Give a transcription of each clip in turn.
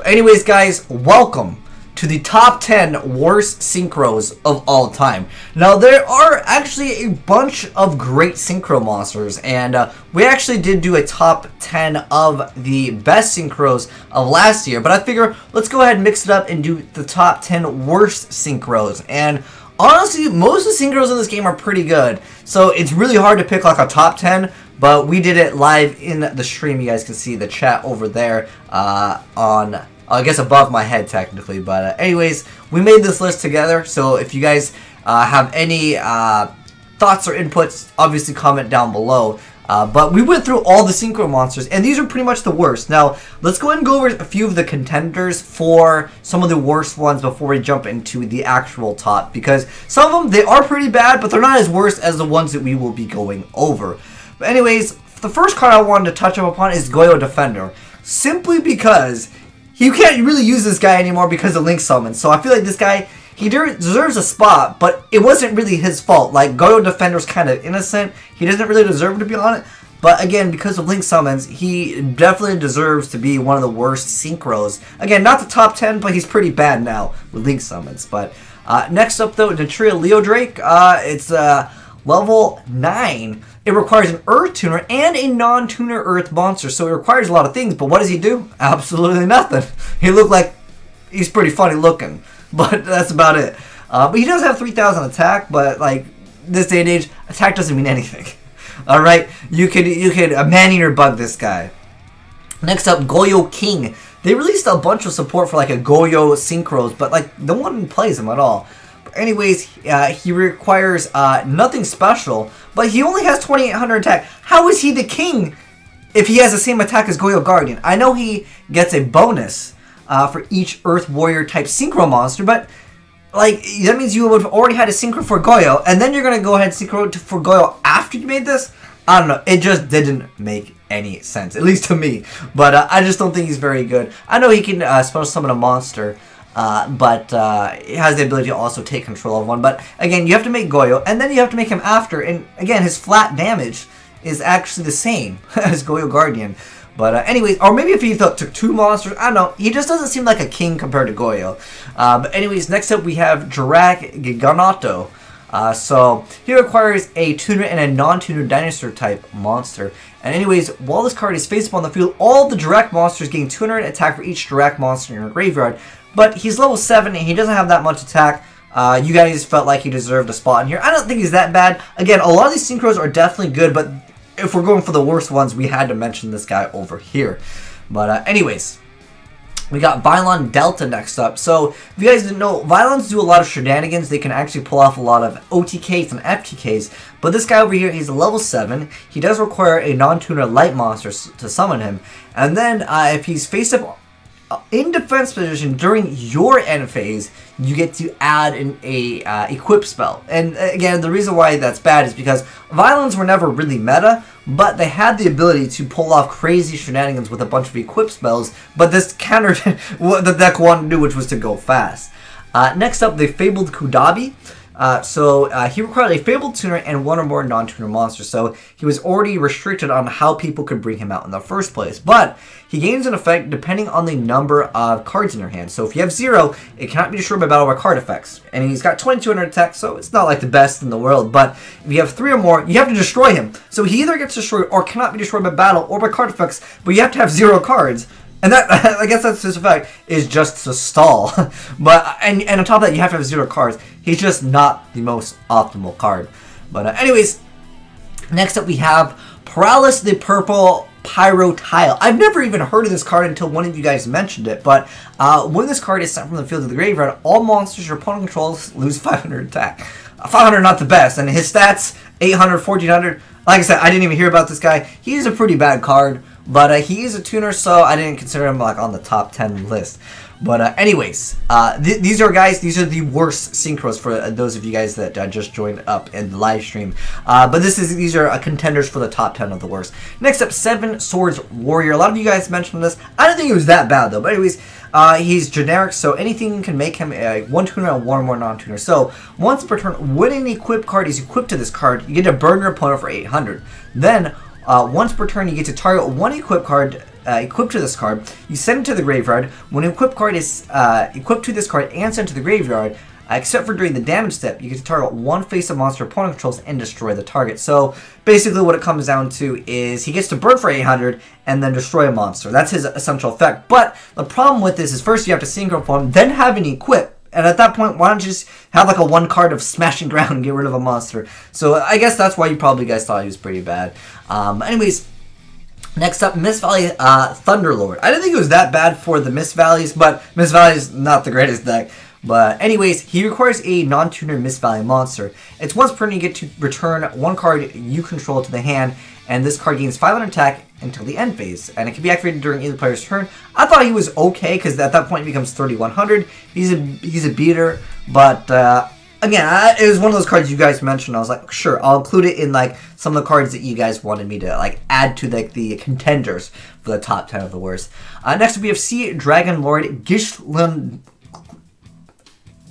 Anyways, guys, welcome to the top 10 worst synchros of all time. Now, there are actually a bunch of great synchro monsters, and we actually did do a top 10 of the best synchros of last year, but I figure let's go ahead and mix it up and do the top 10 worst synchros. And honestly, most of the synchros in this game are pretty good, so it's really hard to pick like a top 10, but we did it live in the stream. You guys can see the chat over there on, I guess, above my head technically, but anyways, we made this list together, so if you guys have any thoughts or inputs, obviously comment down below. But we went through all the synchro monsters, and these are pretty much the worst. Now, let's go ahead and go over a few of the contenders for some of the worst ones before we jump into the actual top, because some of them, they are pretty bad, but they're not as worse as the ones that we will be going over. But anyways, the first card I wanted to touch up upon is Yugioh Defender, simply because you can't really use this guy anymore because of Link Summons. So I feel like this guy, he deserves a spot, but it wasn't really his fault. Like, Yugioh Defender's kind of innocent. He doesn't really deserve to be on it. But again, because of Link Summons, he definitely deserves to be one of the worst synchros. Again, not the top 10, but he's pretty bad now with Link Summons. But next up, though, Natria Leo Drake. It's level 9. It requires an Earth Tuner and a non-tuner Earth monster, so it requires a lot of things, but what does he do? Absolutely nothing. He looked like he's pretty funny looking, but that's about it. But he does have 3,000 attack, but like this day and age, attack doesn't mean anything. Alright, you could man-eater bug this guy. Next up, Yugioh King. They released a bunch of support for like a Yugioh synchros, but like no one plays him at all. Anyways, he requires nothing special, but he only has 2,800 attack. How is he the king if he has the same attack as Yugioh Guardian? I know he gets a bonus for each Earth Warrior type synchro monster, but like that means you would have already had a synchro for Yugioh, and then you're gonna go ahead and synchro for Yugioh after you made this. I don't know. It just didn't make any sense, at least to me. But I just don't think he's very good. I know he can special summon a monster. But it has the ability to also take control of one. But again, you have to make Yugioh, and then you have to make him after. And again, his flat damage is actually the same as Yugioh Guardian. But anyways, or maybe if he took two monsters, I don't know. He just doesn't seem like a king compared to Yugioh. But anyways, next up we have Jirak Giganato. So he requires a tuner and a non-tuner dinosaur type monster. And anyways, while this card is face up on the field, all the Jirak monsters gain 200 attack for each Jirak monster in your graveyard. But he's level 7 and he doesn't have that much attack. You guys felt like he deserved a spot in here. I don't think he's that bad. Again, a lot of these synchros are definitely good, but if we're going for the worst ones, we had to mention this guy over here. But anyways, we got Vylon Delta next up. So if you guys didn't know, Vylons do a lot of shenanigans. They can actually pull off a lot of OTKs and FTKs. But this guy over here, he's a level 7. He does require a non-tuner light monster to summon him. And then if he's face up in defense position during your end phase, you get to add a equip spell. And again, the reason why that's bad is because Vylons were never really meta, but they had the ability to pull off crazy shenanigans with a bunch of equip spells, but this countered what the deck wanted to do, which was to go fast. Next up, the Fabled Kudabi. He required a Fabled Tuner and one or more non-tuner monsters, so he was already restricted on how people could bring him out in the first place. But he gains an effect depending on the number of cards in your hand. So if you have 0, it cannot be destroyed by battle by card effects. And he's got 2,200 attack, so it's not like the best in the world. But if you have 3 or more, you have to destroy him. So he either gets destroyed or cannot be destroyed by battle or by card effects, but you have to have 0 cards. And that, I guess that's his effect, is just to stall. But and on top of that, you have to have 0 cards. He's just not the most optimal card. But anyways, next up we have Paralysis the Purple Pyro Tile. I've never even heard of this card until one of you guys mentioned it. But when this card is sent from the field to the graveyard, all monsters your opponent controls lose 500 attack. 500 not the best, and his stats 800, 1400. Like I said, I didn't even hear about this guy. He's a pretty bad card. But he is a tuner, so I didn't consider him like on the top 10 list. But anyways, these are the worst synchros for those of you guys that just joined up in the live stream. But these are contenders for the top 10 of the worst. Next up, 7 Swords Warrior. A lot of you guys mentioned this. I don't think it was that bad though. But anyways, he's generic, so anything can make him a 1 tuner and 1 or more non-tuner. So once per turn, when an equip card is equipped to this card, you get to burn your opponent for 800. Then once per turn, you get to target one equip card equipped to this card, you send it to the graveyard. When an equipped card is equipped to this card and sent to the graveyard, except for during the damage step, you get to target one face-up monster opponent controls and destroy the target. So basically what it comes down to is he gets to burn for 800 and then destroy a monster. That's his essential effect. But the problem with this is first you have to synchro form, then have an equip. And at that point, why don't you just have like a one card of smashing ground and get rid of a monster? So I guess that's why you probably guys thought he was pretty bad. Anyways, next up, Mist Valley Thunderlord. I didn't think it was that bad for the Mist Valleys, but Mist Valley is not the greatest deck. But anyways, he requires a non-tuner Mist Valley monster. It's once per turn you get to return one card you control to the hand, and this card gains 500 attack until the end phase. And it can be activated during either player's turn. I thought he was okay, because at that point he becomes 3100. He's a beater, but again, it was one of those cards you guys mentioned. I was like, sure, I'll include it in like some of the cards that you guys wanted me to like add to like the contenders for the top 10 of the worst. Next up we have Sea Dragon Lord Gishlin.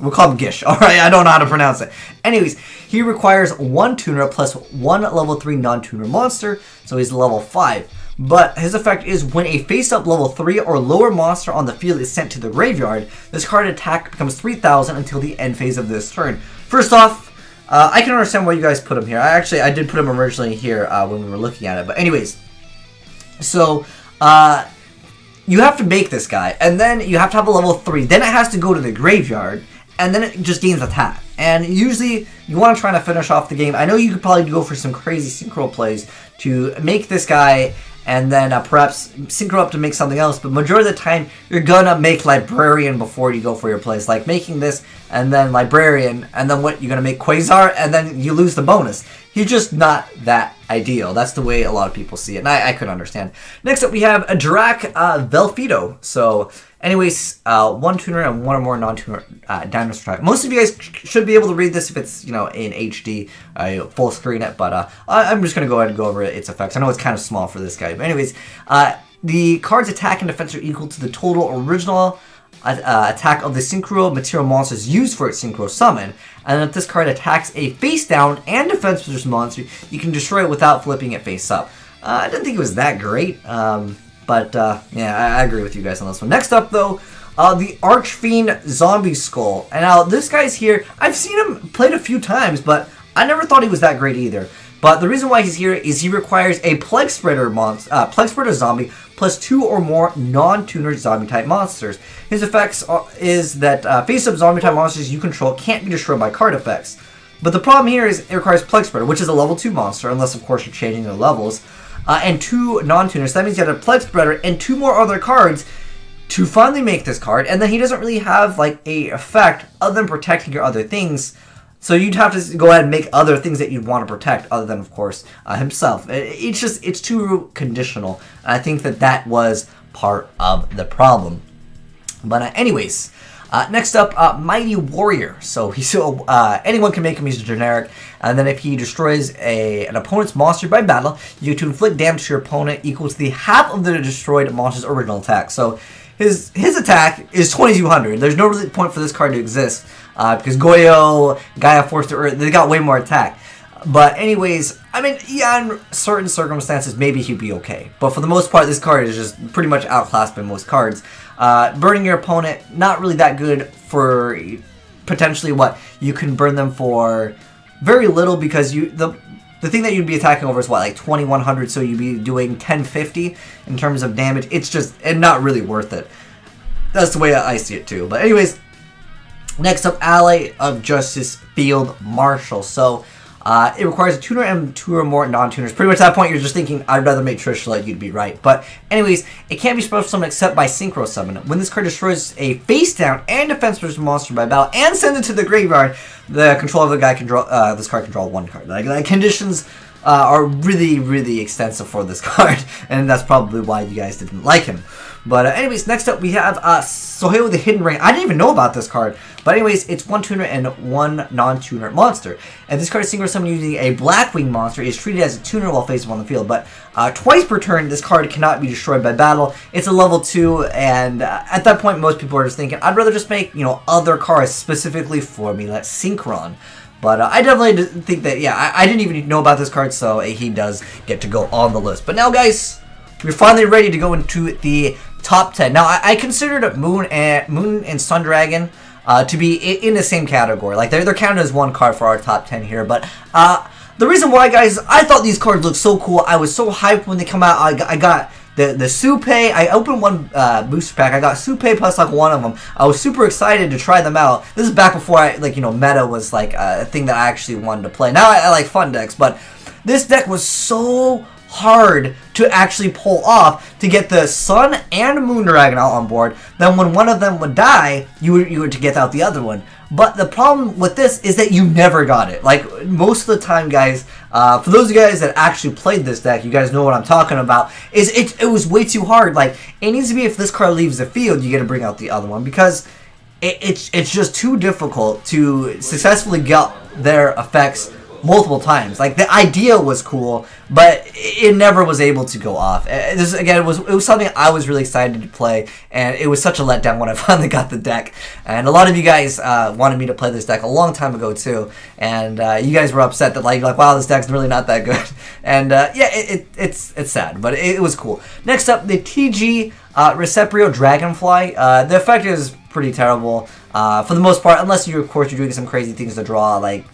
We'll call him Gish. Alright, I don't know how to pronounce it. Anyways, he requires one tuner plus one level 3 non-tuner monster, so he's level 5. But his effect is when a face-up level 3 or lower monster on the field is sent to the graveyard, this card attack becomes 3000 until the end phase of this turn. First off, I can understand why you guys put him here. I did put him originally here when we were looking at it. But anyways, so you have to make this guy, and then you have to have a level 3. Then it has to go to the graveyard, and then it just gains attack. And usually, you want to try to finish off the game. I know you could probably go for some crazy synchro plays to make this guy, and then perhaps synchro up to make something else. But majority of the time, you're gonna make Librarian before you go for your plays. Like making this, and then Librarian, and then what, you're gonna make Quasar, and then you lose the bonus. He's just not that ideal. That's the way a lot of people see it, and I could understand. Next up, we have a Drac Velfido. So, anyways, one tuner and one or more non-tuner dinosaur type. Most of you guys should be able to read this if it's, you know, in HD, full screen it, but I'm just going to go ahead and go over its effects. I know it's kind of small for this guy, but anyways, the card's attack and defense are equal to the total original attack of the synchro material monsters used for its synchro summon. And if this card attacks a face down and defense position monster, you can destroy it without flipping it face up. I didn't think it was that great, but yeah, I agree with you guys on this one. Next up though, the Archfiend Zombie Skull. And now this guy's here, I've seen him played a few times, but I never thought he was that great either. But the reason why he's here is he requires a Plague Spreader zombie plus 2 or more non-tuner zombie type monsters. His effects is that face-up zombie type monsters you control can't be destroyed by card effects. But the problem here is it requires Plague Spreader, which is a level 2 monster, unless of course you're changing the levels, and 2 non-tuners. That means you have a Plague Spreader and 2 more other cards to finally make this card, and then he doesn't really have like a effect other than protecting your other things. So you'd have to go ahead and make other things that you'd want to protect, other than, of course, himself. It's too conditional. And I think that was part of the problem. But anyways, next up, Mighty Warrior. So he's anyone can make him. He's generic. And then if he destroys an opponent's monster by battle, you get to inflict damage to your opponent equal to the half of the destroyed monster's original attack. So his attack is 2200. There's no really point for this card to exist. Because Goyo, Gaia Force to Earth, they got way more attack. But anyways, I mean, yeah, in certain circumstances, maybe he'd be okay. But for the most part, this card is just pretty much outclassed by most cards. Burning your opponent, not really that good for potentially what? You can burn them for very little because the thing that you'd be attacking over is what, like 2100, so you'd be doing 1050 in terms of damage. It's just not really worth it. That's the way I see it too. But anyways, next up, Ally of Justice Field Marshal. So, it requires a tuner and 2 or more non-tuners. Pretty much at that point, you're just thinking, I'd rather make Trishula, you'd be right. But anyways, it can't be special summoned except by Synchro Summon. When this card destroys a face-down and defense position monster by battle and sends it to the graveyard, the controller of the guy can draw, this card can draw 1 card. Like, the conditions are really, really extensive for this card, and that's probably why you guys didn't like him. But anyways, next up we have Soheo the Hidden Ring. I didn't even know about this card. But anyways, it's 1 tuner and 1 non-tuner monster. And this card is synchro summoned using a Blackwing monster. It is treated as a tuner while face up on the field. But twice per turn, this card cannot be destroyed by battle. It's a level 2, and at that point, most people are just thinking, I'd rather just make, you know, other cards specifically for me, like Synchron. But I definitely think that, yeah, I didn't even know about this card, so he does get to go on the list. But now, guys, we're finally ready to go into the top 10. Now, I considered Moon and Sun Dragon to be in the same category. Like, they're counted as one card for our top 10 here. But the reason why, guys, I thought these cards looked so cool. I was so hyped when they come out. I got the Supei. I opened one booster pack. I got Supei plus like one of them. I was super excited to try them out. This is back before meta was like a thing that I actually wanted to play. Now I like fun decks, but this deck was so hard to actually pull off to get the Sun and Moon Dragon out on board. Then when one of them would die, you were to get out the other one. But the problem with this is that you never got it. Like, most of the time, guys, for those of you guys that actually played this deck, you guys know what I'm talking about, it was way too hard. Like, it needs to be if this card leaves the field, you get to bring out the other one, because it's just too difficult to successfully get their effects multiple times. Like, the idea was cool, but it never was able to go off. This, again, it was something I was really excited to play, and it was such a letdown when I finally got the deck. And a lot of you guys wanted me to play this deck a long time ago too, and you guys were upset that like wow, this deck's really not that good. And yeah, it's sad, but it was cool. Next up, the TG Receprio Dragonfly. The effect is pretty terrible for the most part, unless you, of course, you're doing some crazy things to draw. Like,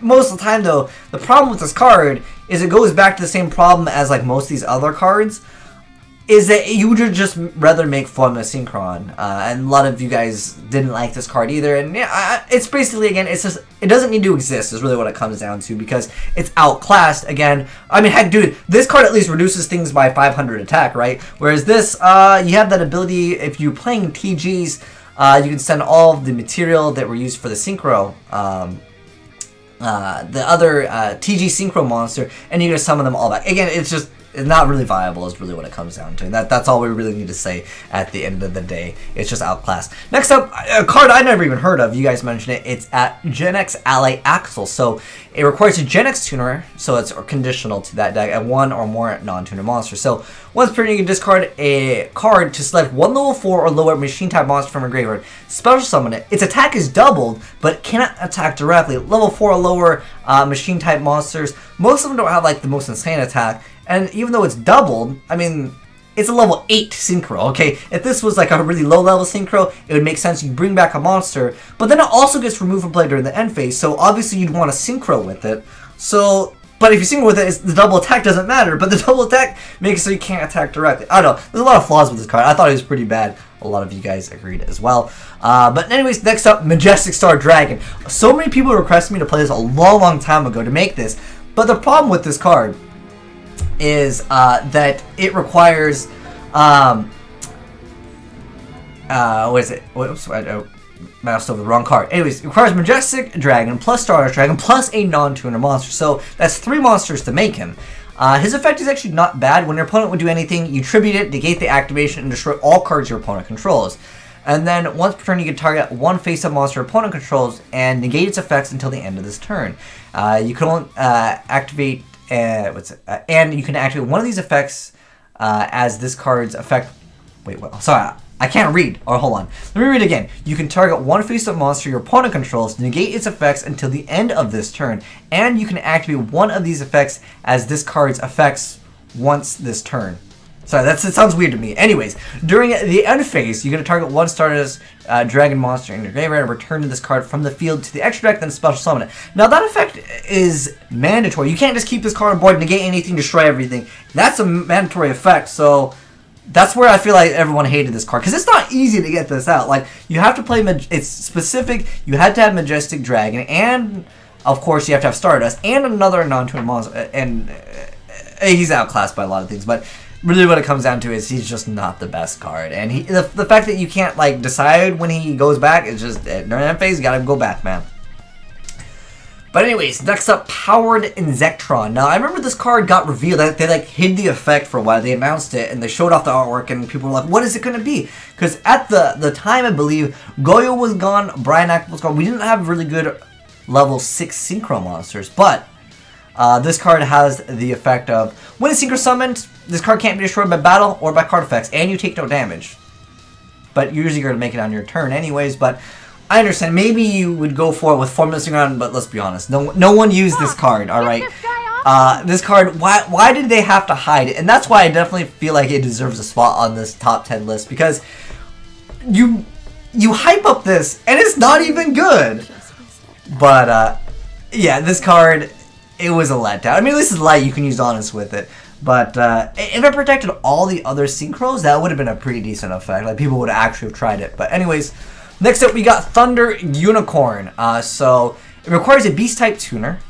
most of the time, though, the problem with this card is it goes back to the same problem as like most of these other cards, is that you would just rather make fun of Synchron, and a lot of you guys didn't like this card either. And yeah, it's basically, again, it's just, it doesn't need to exist is really what it comes down to, because it's outclassed. Again, I mean, heck, dude, this card at least reduces things by 500 attack, right? Whereas this, you have that ability, if you're playing TGs, you can send all of the material that were used for the Synchro, the other TG Synchro monster, and you're going to summon them all back. Again, it's not really viable is really what it comes down to. That's all we really need to say at the end of the day. It's just outclassed. Next up, a card I never even heard of. You guys mentioned it. It's at Gen X Ally Axel. So it requires a Gen X tuner, so it's conditional to that deck, and one or more non-tuner monsters. So once per turn, you can discard a card to select one level 4 or lower machine type monster from a graveyard. Special summon it. Its attack is doubled, but it cannot attack directly. Level 4 or lower machine type monsters. Most of them don't have like the most insane attack. And even though it's doubled, I mean, it's a level 8 Synchro, okay? If this was like a really low level Synchro, it would make sense you bring back a monster, but then it also gets removed from play during the end phase, so obviously you'd want to Synchro with it. So, but if you Synchro with it, the double attack doesn't matter, but the double attack makes it so you can't attack directly. I don't know, there's a lot of flaws with this card. I thought it was pretty bad. A lot of you guys agreed as well. But anyways, next up, Majestic Star Dragon. So many people requested me to play this a long time ago to make this, but the problem with this card is that it requires what is it? Whoops, I moused over the wrong card. Anyways, it requires Majestic Dragon plus Stardust Dragon plus a non-tuner monster. So that's 3 monsters to make him. His effect is actually not bad. When your opponent would do anything, you tribute it, negate the activation, and destroy all cards your opponent controls. And then once per turn, you can target one face-up monster your opponent controls and negate its effects until the end of this turn. You can only activate. And you can activate one of these effects as this card's effect. Wait, what? Sorry, I can't read. Oh, hold on. Let me read it again. You can target one face-up monster your opponent controls, negate its effects until the end of this turn, and you can activate one of these effects as this card's effects once this turn. Sorry, it sounds weird to me. Anyways, during the end phase, you're going to target one Stardust Dragon monster in your graveyard and return this card from the field to the extra deck, then special summon it. Now, that effect is mandatory. You can't just keep this card on board, negate anything, destroy everything. That's a mandatory effect, so that's where I feel like everyone hated this card, because it's not easy to get this out. Like, you have to play, it's specific, you had to have Majestic Dragon, and, of course, you have to have Stardust, and another non-tuner monster, and he's outclassed by a lot of things, but really what it comes down to is he's just not the best card. And the fact that you can't like decide when he goes back is just, during that phase, you gotta go back, man. But anyways, next up, Powered Insectron. Now, I remember this card got revealed. They like hid the effect for a while. They announced it, and they showed off the artwork, and people were like, what is it going to be? Because at the time, I believe, Goyo was gone, Brian Act was gone. We didn't have really good level 6 Synchro monsters, but this card has the effect of, when it's Synchro summoned, this card can't be destroyed by battle or by card effects, and you take no damage. But usually you're going to make it on your turn anyways, but I understand. Maybe you would go for it with 4 missing around, but let's be honest. No one used this card, alright? This card, why did they have to hide it? And that's why I definitely feel like it deserves a spot on this top 10 list, because you hype up this and it's not even good. But yeah, this card, it was a letdown. I mean, this is light, you can use Honest with it. But if it protected all the other Synchros, that would have been a pretty decent effect. Like, people would actually have tried it. But anyways, next up we got Thunder Unicorn. So it requires a Beast type tuner.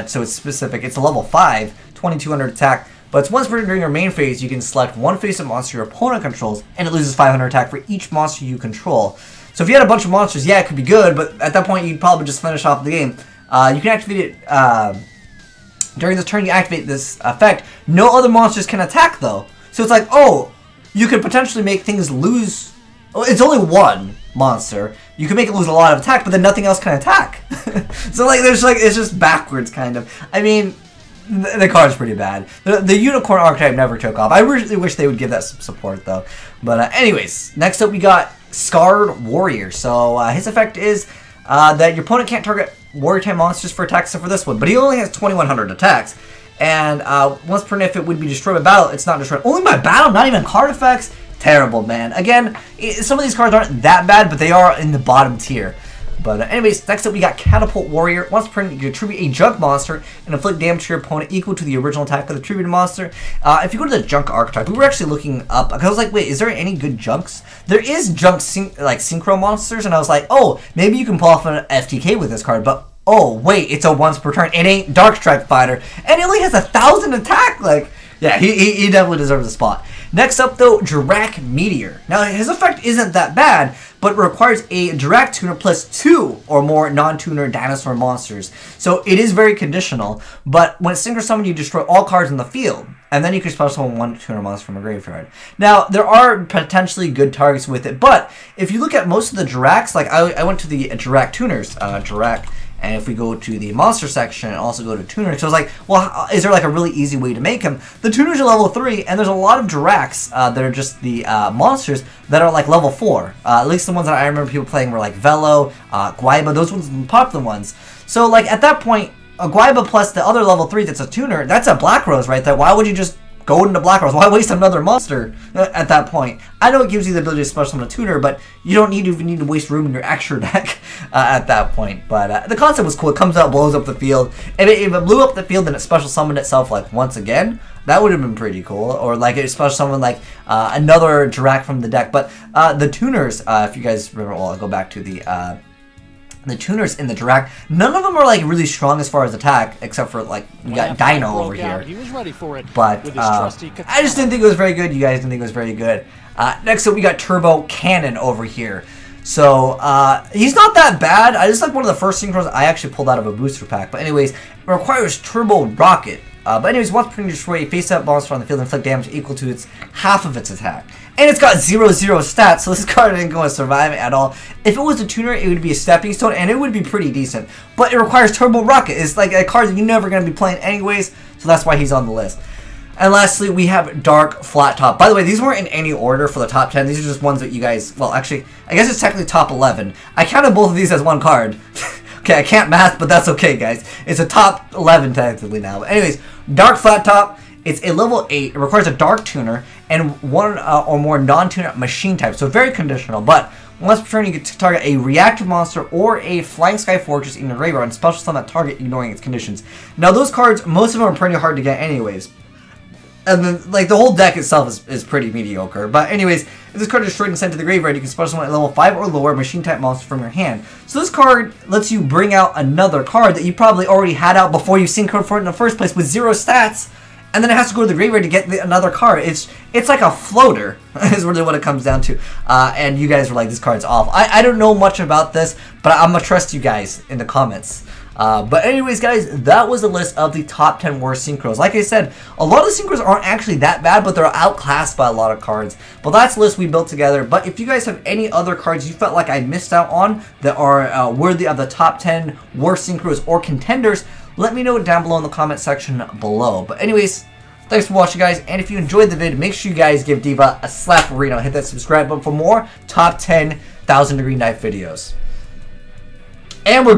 So it's specific. It's a level 5, 2200 attack. But it's once per during your main phase, you can select one face-up monster your opponent controls, and it loses 500 attack for each monster you control. So if you had a bunch of monsters, yeah, it could be good, but at that point, you'd probably just finish off the game. You can activate it during this turn. You activate this effect. No other monsters can attack, though. So it's like, oh, you could potentially make things lose. Well, it's only one monster. You can make it lose a lot of attack, but then nothing else can attack. So like, it's just backwards, kind of. I mean, the card's pretty bad. The Unicorn archetype never took off. I really wish they would give that some support, though. But anyways, next up we got Scarred Warrior. So his effect is that your opponent can't target warrior type monsters for attacks except for this one, but he only has 2100 attacks. And once per if it would be destroyed by battle, it's not destroyed. Only by battle, not even card effects. Terrible, man. Again, some of these cards aren't that bad, but they are in the bottom tier. But anyways, next up we got Catapult Warrior. Once per turn, you attribute a junk monster and inflict damage to your opponent equal to the original attack of the attributed monster. If you go to the junk archetype, we were actually looking up, because I was like, wait, is there any good junks? There is junk synchro monsters, and I was like, oh, maybe you can pull off an FTK with this card, but oh wait, it's a once per turn. It ain't Dark Strike Fighter, and it only has 1000 attack. Like, yeah, he definitely deserves a spot. Next up, though, Dirac Meteor. Now, his effect isn't that bad, but requires a Dirac tuner plus 2 or more non-tuner dinosaur monsters. So it is very conditional, but when it's Synchro Summon, you destroy all cards in the field, and then you can special summon one tuner monster from a graveyard. Now, there are potentially good targets with it, but if you look at most of the Diracs, like I went to the Dirac tuners, Dirac. And if we go to the monster section and also go to tuners, so I was like, well, is there like a really easy way to make him? The tuners are level 3, and there's a lot of Diracs that are just the monsters that are like level 4. At least the ones that I remember people playing were like Velo, Guaiba, those ones are the popular ones. So like at that point, a Guaiba plus the other level 3 that's a tuner, that's a Black Rose right there. Why would you just go into Black Rose? Why waste another monster at that point? I know it gives you the ability to special summon a tuner, but you don't need to waste room in your extra deck at that point. But the concept was cool. It comes out, blows up the field. If it blew up the field and it special summoned itself like once again, that would have been pretty cool. Or like it special summoned like another Dirac from the deck. But the tuners, if you guys remember, well, I'll go back to the tuners in the Dirac, none of them are like really strong as far as attack, except for like we got Dino over here. He was ready for it, but I just didn't think it was very good. You guys didn't think it was very good. Next up, we got Turbo Cannon over here. So he's not that bad. I just like one of the first Synchros I actually pulled out of a booster pack. But anyways, it requires Turbo Rocket. But anyways, once per turn, you destroy a face-up monster on the field and inflict damage equal to half of its attack. And it's got 0/0 stats, so this card ain't going to survive at all. If it was a tuner, it would be a stepping stone, and it would be pretty decent. But it requires Turbo Rocket. It's like a card that you're never going to be playing anyways, so that's why he's on the list. And lastly, we have Dark Flat Top. By the way, these weren't in any order for the top 10. These are just ones that you guys, well, actually, I guess it's technically top 11. I counted both of these as one card. Okay, I can't math, but that's okay, guys. It's a top 11 technically now. But anyways, Dark Flat Top. It's a level 8. It requires a Dark Tuner and one or more non-tuner machine types. So very conditional. But once per turn, you get to target a reactive monster or a Flying Sky Fortress in your graveyard and special summon that target ignoring its conditions. Now those cards, most of them are pretty hard to get anyways. And then, like, the whole deck itself is pretty mediocre. But anyways, if this card is destroyed and sent to the graveyard, you can special summon a level 5 or lower machine-type monster from your hand. So this card lets you bring out another card that you probably already had out before you synchroned for it in the first place with 0 stats. And then it has to go to the graveyard to get another card. It's like a floater, is really what it comes down to. And you guys were like, this card's awful. I don't know much about this, but I'm going to trust you guys in the comments. But anyways, guys, that was the list of the top 10 worst Synchros. Like I said, a lot of the Synchros aren't actually that bad, but they're outclassed by a lot of cards. But that's the list we built together. But if you guys have any other cards you felt like I missed out on that are worthy of the top 10 worst Synchros or contenders, let me know down below in the comment section below. But anyways, thanks for watching, guys. And if you enjoyed the vid, make sure you guys give Diva a slap burrito. Hit that subscribe button for more top 10 1,000 Degree Knife videos. And we're